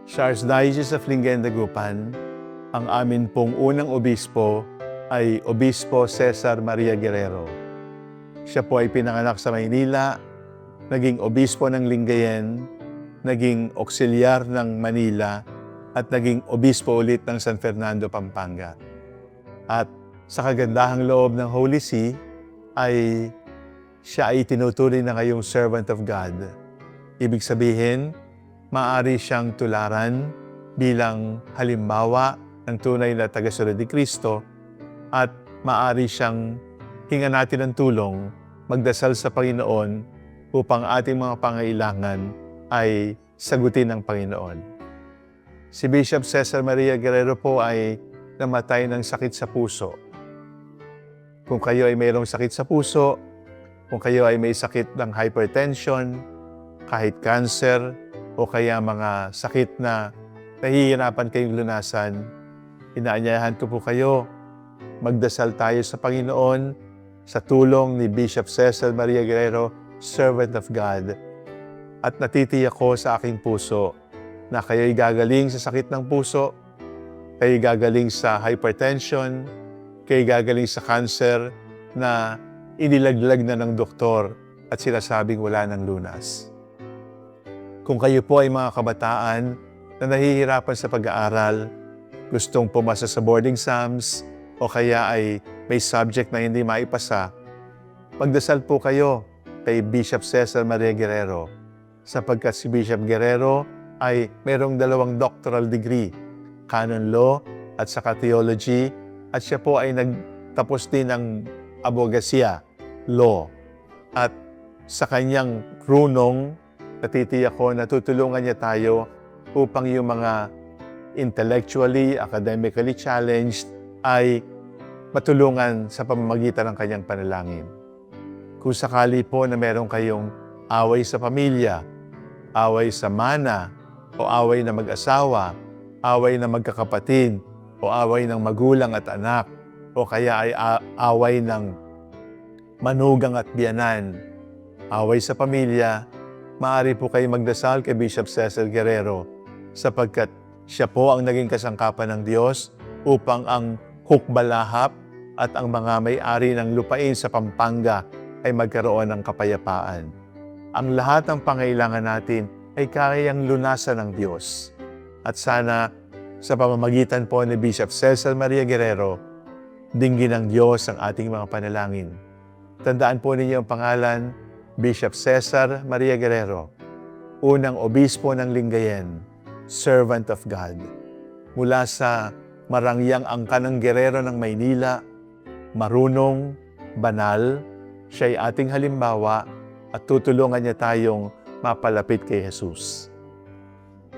Sa Archdiocese of Lingayen, Dagupan, ang amin pong unang obispo ay Obispo Cesar Maria Guerrero. Siya po ay pinanganak sa Maynila, naging obispo ng Lingayen, naging auxiliar ng Manila, at naging obispo ulit ng San Fernando, Pampanga. At sa kagandahang loob ng Holy See, ay siya ay tinuturing na ngayong servant of God. Ibig sabihin, maaari siyang tularan bilang halimbawa ng tunay na tagasunod ni Kristo at maaari siyang hingan natin ng tulong, magdasal sa Panginoon upang ating mga pangailangan ay sagutin ng Panginoon. Si Bishop Cesar Maria Guerrero po ay namatay ng sakit sa puso. Kung kayo ay mayroong sakit sa puso, kung kayo ay may sakit ng hypertension, kahit cancer, o kaya mga sakit na nahihirapan kayong lunasan, inaanyayahan ko po kayo, magdasal tayo sa Panginoon sa tulong ni Bishop Cesar Maria Guerrero, servant of God. At natitiyak ko sa aking puso na kayo'y gagaling sa sakit ng puso, kayo'y gagaling sa hypertension, kayo'y gagaling sa cancer na inilaglag na ng doktor at sinasabing wala ng lunas. Kung kayo po ay mga kabataan na nahihirapan sa pag-aaral, gustong pumasa sa boarding exams, o kaya ay may subject na hindi maipasa, magdasal po kayo kay Bishop Cesar Maria Guerrero, sapagkat si Bishop Guerrero ay mayroong 2 doctoral degree, canon law at saka theology, at siya po ay nagtapos din ng abogasiya, law. At sa kanyang runong, natitiyak ko na tutulungan niya tayo upang yung mga intellectually, academically challenged ay matulungan sa pamamagitan ng kanyang panalangin. Kung sakali po na meron kayong away sa pamilya, away sa mana, o away na mag-asawa, away na magkakapatid, o away ng magulang at anak, o kaya ay away ng manugang at biyanan, away sa pamilya, maaari po kayo magdasal kay Bishop Cesar Guerrero sapagkat siya po ang naging kasangkapan ng Diyos upang ang hukbalahap at ang mga may-ari ng lupain sa Pampanga ay magkaroon ng kapayapaan. Ang lahat ng pangailangan natin ay kayang lunasan ng Diyos. At sana sa pamamagitan po ni Bishop Cesar Maria Guerrero, dinggin ng Diyos ang ating mga panalangin. Tandaan po ninyo ang pangalan, Bishop Cesar Maria Guerrero, unang obispo ng Lingayen, servant of God. Mula sa marangyang angka ng Guerrero ng Maynila, marunong, banal, siya'y ating halimbawa at tutulungan niya tayong mapalapit kay Jesus.